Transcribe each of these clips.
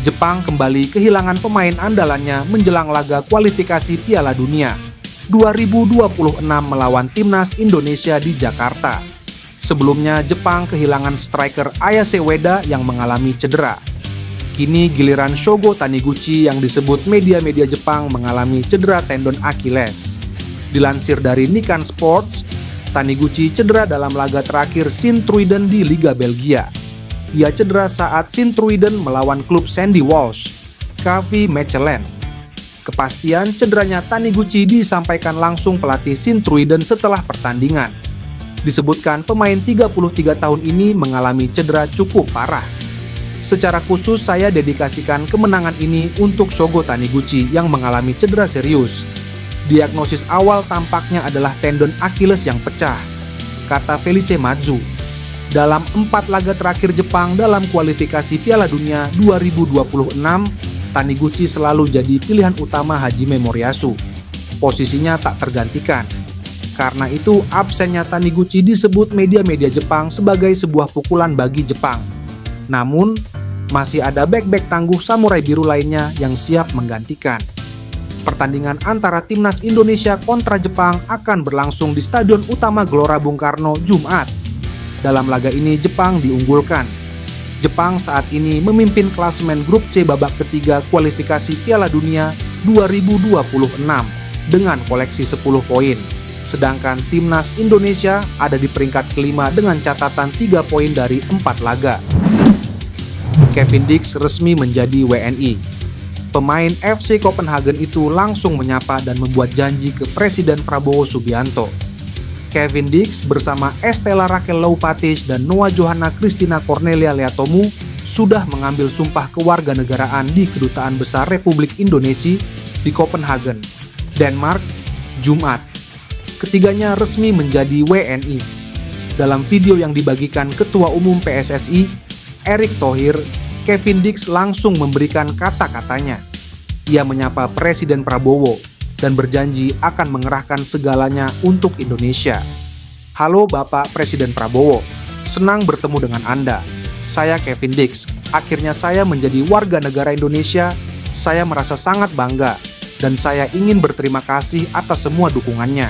Jepang kembali kehilangan pemain andalannya menjelang laga kualifikasi Piala Dunia 2026 melawan Timnas Indonesia di Jakarta. Sebelumnya, Jepang kehilangan striker Ayase Ueda yang mengalami cedera. Kini giliran Shogo Taniguchi yang disebut media-media Jepang mengalami cedera tendon Achilles. Dilansir dari Nikkei Sports, Taniguchi cedera dalam laga terakhir Sint-Truiden di Liga Belgia. Ia cedera saat Sint-Truiden melawan klub Sandy Walsh, KV Mechelen. Kepastian cederanya Taniguchi disampaikan langsung pelatih Sint-Truiden setelah pertandingan. Disebutkan pemain 33 tahun ini mengalami cedera cukup parah. Secara khusus saya dedikasikan kemenangan ini untuk Shogo Taniguchi yang mengalami cedera serius. Diagnosis awal tampaknya adalah tendon Achilles yang pecah, kata Felice Mazzu. Dalam 4 laga terakhir Jepang dalam kualifikasi Piala Dunia 2026, Taniguchi selalu jadi pilihan utama Hajime Moriyasu. Posisinya tak tergantikan. Karena itu, absennya Taniguchi disebut media-media Jepang sebagai sebuah pukulan bagi Jepang. Namun, masih ada bek-bek tangguh samurai biru lainnya yang siap menggantikan. Pertandingan antara Timnas Indonesia kontra Jepang akan berlangsung di Stadion Utama Gelora Bung Karno Jumat. Dalam laga ini Jepang diunggulkan. Jepang saat ini memimpin klasemen grup C babak ketiga kualifikasi Piala Dunia 2026 dengan koleksi 10 poin. Sedangkan Timnas Indonesia ada di peringkat kelima dengan catatan 3 poin dari 4 laga. Kevin Dix resmi menjadi WNI. Pemain FC Copenhagen itu langsung menyapa dan membuat janji ke Presiden Prabowo Subianto. Kevin Dix bersama Estella Raquel Loupatis dan Noah Johanna Christina Cornelia Leatomu sudah mengambil sumpah kewarganegaraan di Kedutaan Besar Republik Indonesia di Copenhagen, Denmark, Jumat. Ketiganya resmi menjadi WNI. Dalam video yang dibagikan Ketua Umum PSSI, Erick Thohir, Kevin Dix langsung memberikan kata-katanya. Ia menyapa Presiden Prabowo dan berjanji akan mengerahkan segalanya untuk Indonesia. Halo Bapak Presiden Prabowo, senang bertemu dengan Anda. Saya Kevin Dix, akhirnya saya menjadi warga negara Indonesia. Saya merasa sangat bangga dan saya ingin berterima kasih atas semua dukungannya.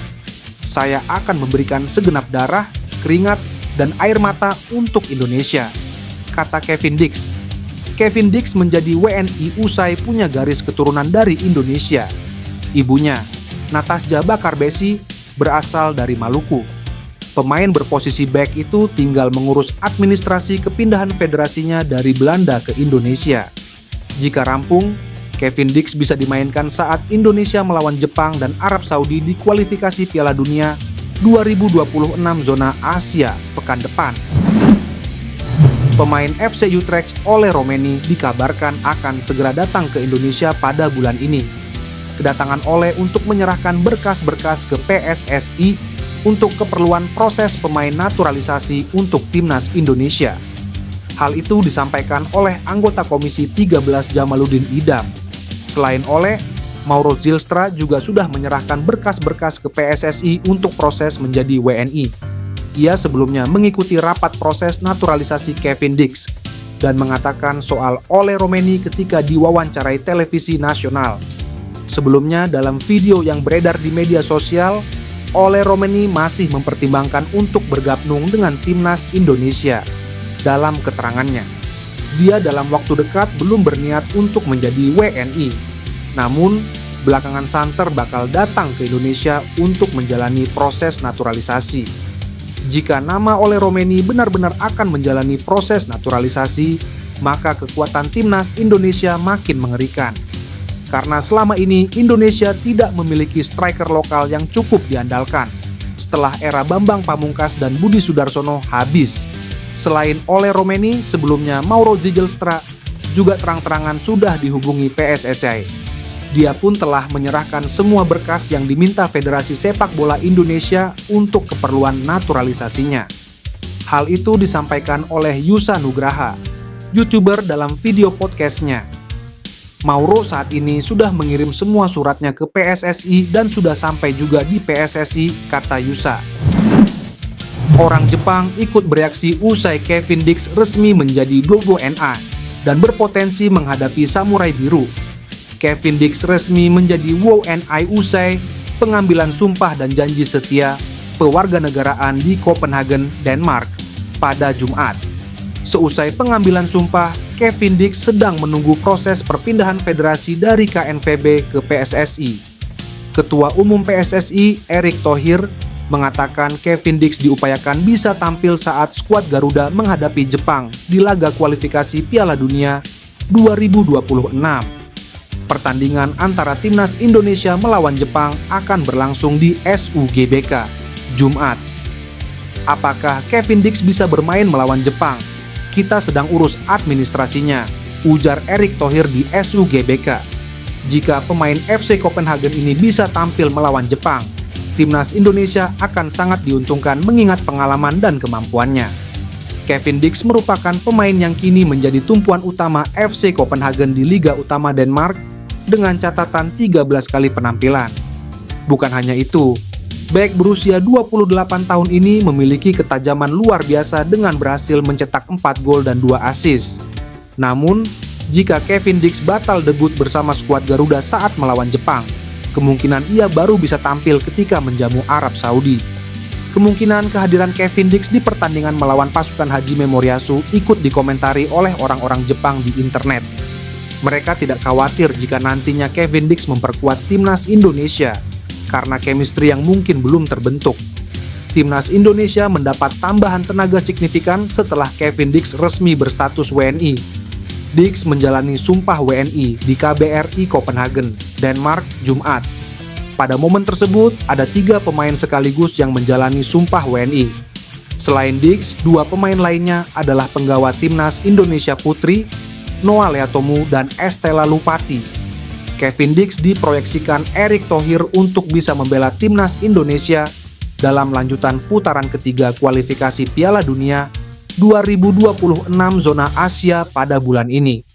Saya akan memberikan segenap darah, keringat, dan air mata untuk Indonesia, kata Kevin Dix. Kevin Dix menjadi WNI usai punya garis keturunan dari Indonesia. Ibunya, Natasja Bakarbesi, berasal dari Maluku. Pemain berposisi back itu tinggal mengurus administrasi kepindahan federasinya dari Belanda ke Indonesia. Jika rampung, Kevin Dix bisa dimainkan saat Indonesia melawan Jepang dan Arab Saudi di kualifikasi Piala Dunia 2026 zona Asia pekan depan. Pemain FC Utrecht Ole Romeni dikabarkan akan segera datang ke Indonesia pada bulan ini. Kedatangan Ole untuk menyerahkan berkas-berkas ke PSSI untuk keperluan proses pemain naturalisasi untuk Timnas Indonesia. Hal itu disampaikan oleh anggota Komisi 13 Jamaluddin Idam. Selain Ole, Mauro Zylstra juga sudah menyerahkan berkas-berkas ke PSSI untuk proses menjadi WNI. Ia sebelumnya mengikuti rapat proses naturalisasi Kevin Dix dan mengatakan soal Ole Romeni ketika diwawancarai televisi nasional. Sebelumnya dalam video yang beredar di media sosial, Ole Romeni masih mempertimbangkan untuk bergabung dengan Timnas Indonesia. Dalam keterangannya, dia dalam waktu dekat belum berniat untuk menjadi WNI. Namun, belakangan santer bakal datang ke Indonesia untuk menjalani proses naturalisasi. Jika nama Ole Romeni benar-benar akan menjalani proses naturalisasi, maka kekuatan Timnas Indonesia makin mengerikan. Karena selama ini Indonesia tidak memiliki striker lokal yang cukup diandalkan setelah era Bambang Pamungkas dan Budi Sudarsono habis. Selain Ole Romeni, sebelumnya Mauro Zylstra juga terang-terangan sudah dihubungi PSSI. Dia pun telah menyerahkan semua berkas yang diminta Federasi Sepak Bola Indonesia untuk keperluan naturalisasinya. Hal itu disampaikan oleh Yusa Nugraha, YouTuber dalam video podcastnya. Mauro saat ini sudah mengirim semua suratnya ke PSSI dan sudah sampai juga di PSSI, kata Yusa. Orang Jepang ikut bereaksi usai Kevin Dix resmi menjadi Dogo NA. dan berpotensi menghadapi Samurai Biru. Kevin Dix resmi menjadi WNI usai pengambilan sumpah dan janji setia pewarganegaraan di Copenhagen, Denmark pada Jumat. Seusai pengambilan sumpah, Kevin Dix sedang menunggu proses perpindahan federasi dari KNVB ke PSSI. Ketua Umum PSSI, Erick Thohir, mengatakan Kevin Dix diupayakan bisa tampil saat skuad Garuda menghadapi Jepang di laga kualifikasi Piala Dunia 2026. Pertandingan antara timnas Indonesia melawan Jepang akan berlangsung di SUGBK, Jumat. Apakah Kevin Dix bisa bermain melawan Jepang? Kita sedang urus administrasinya, ujar Erick Thohir di SUGBK. Jika pemain FC Copenhagen ini bisa tampil melawan Jepang, timnas Indonesia akan sangat diuntungkan mengingat pengalaman dan kemampuannya. Kevin Dix merupakan pemain yang kini menjadi tumpuan utama FC Copenhagen di Liga Utama Denmark dengan catatan 13 kali penampilan. Bukan hanya itu, bek berusia 28 tahun ini memiliki ketajaman luar biasa dengan berhasil mencetak 4 gol dan 2 assist. Namun, jika Kevin Dix batal debut bersama skuad Garuda saat melawan Jepang, kemungkinan ia baru bisa tampil ketika menjamu Arab Saudi. Kemungkinan kehadiran Kevin Dix di pertandingan melawan pasukan Haji Memoriyasu ikut dikomentari oleh orang-orang Jepang di internet. Mereka tidak khawatir jika nantinya Kevin Dix memperkuat timnas Indonesia karena chemistry yang mungkin belum terbentuk. Timnas Indonesia mendapat tambahan tenaga signifikan setelah Kevin Dix resmi berstatus WNI. Dix menjalani sumpah WNI di KBRI Copenhagen, Denmark, Jumat. Pada momen tersebut, ada 3 pemain sekaligus yang menjalani sumpah WNI. Selain Dix, 2 pemain lainnya adalah penggawa timnas Indonesia Putri, Noah Leatomu dan Estella Lupati. Kevin Dix diproyeksikan Erick Thohir untuk bisa membela timnas Indonesia dalam lanjutan putaran ketiga kualifikasi Piala Dunia 2026 zona Asia pada bulan ini.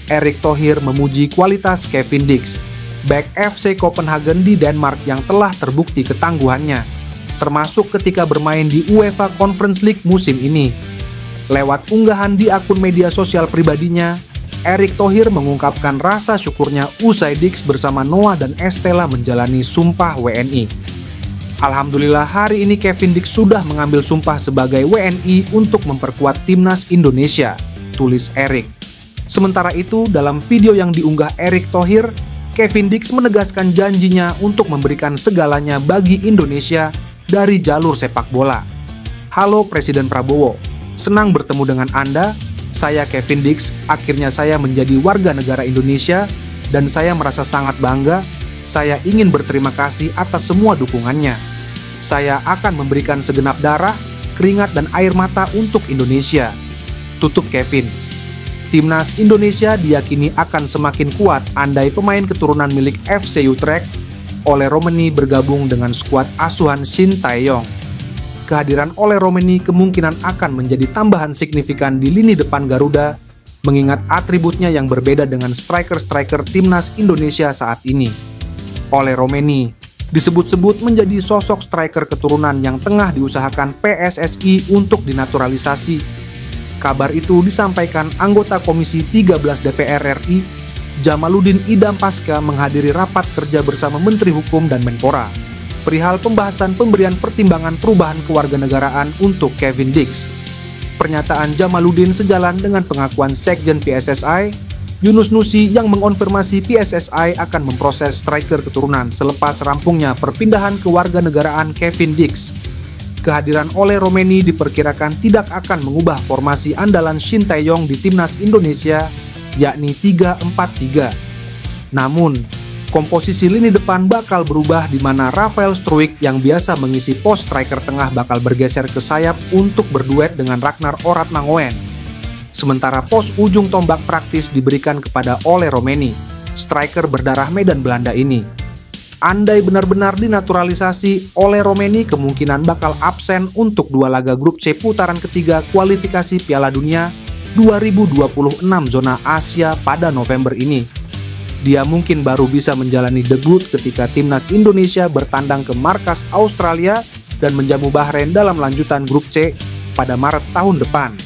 Erick Thohir memuji kualitas Kevin Dix, bek FC Copenhagen di Denmark yang telah terbukti ketangguhannya, termasuk ketika bermain di UEFA Conference League musim ini. Lewat unggahan di akun media sosial pribadinya, Erick Thohir mengungkapkan rasa syukurnya usai Dix bersama Noah dan Estella menjalani sumpah WNI. Alhamdulillah hari ini Kevin Dix sudah mengambil sumpah sebagai WNI untuk memperkuat timnas Indonesia, tulis Erick. Sementara itu, dalam video yang diunggah Erick Thohir, Kevin Dix menegaskan janjinya untuk memberikan segalanya bagi Indonesia dari jalur sepak bola. Halo Presiden Prabowo, senang bertemu dengan Anda. Saya Kevin Dix, akhirnya saya menjadi warga negara Indonesia dan saya merasa sangat bangga. Saya ingin berterima kasih atas semua dukungannya. Saya akan memberikan segenap darah, keringat, dan air mata untuk Indonesia, tutup Kevin. Timnas Indonesia diyakini akan semakin kuat andai pemain keturunan milik FC Utrecht, Ole Romeni bergabung dengan skuad asuhan Shin Tae-yong. Kehadiran Ole Romeni kemungkinan akan menjadi tambahan signifikan di lini depan Garuda, mengingat atributnya yang berbeda dengan striker-striker timnas Indonesia saat ini. Ole Romeni disebut-sebut menjadi sosok striker keturunan yang tengah diusahakan PSSI untuk dinaturalisasi. Kabar itu disampaikan anggota Komisi 13 DPR RI, Jamaluddin Idam pasca menghadiri rapat kerja bersama Menteri Hukum dan Menpora perihal pembahasan pemberian pertimbangan perubahan kewarganegaraan untuk Kevin Dix. Pernyataan Jamaluddin sejalan dengan pengakuan Sekjen PSSI, Yunus Nusi, yang mengonfirmasi PSSI akan memproses striker keturunan selepas rampungnya perpindahan kewarganegaraan Kevin Dix. Kehadiran Ole Romeni diperkirakan tidak akan mengubah formasi andalan Shin Tae-yong di timnas Indonesia, yakni 3-4-3. Namun, komposisi lini depan bakal berubah di mana Rafael Struijk yang biasa mengisi pos striker tengah bakal bergeser ke sayap untuk berduet dengan Ragnar Oratmangoen. Sementara pos ujung tombak praktis diberikan kepada Ole Romeni, striker berdarah Medan Belanda ini. Andai benar-benar dinaturalisasi, Ole Romeni kemungkinan bakal absen untuk 2 laga grup C putaran ketiga kualifikasi Piala Dunia 2026 zona Asia pada November ini. Dia mungkin baru bisa menjalani debut ketika timnas Indonesia bertandang ke markas Australia dan menjamu Bahrain dalam lanjutan grup C pada Maret tahun depan.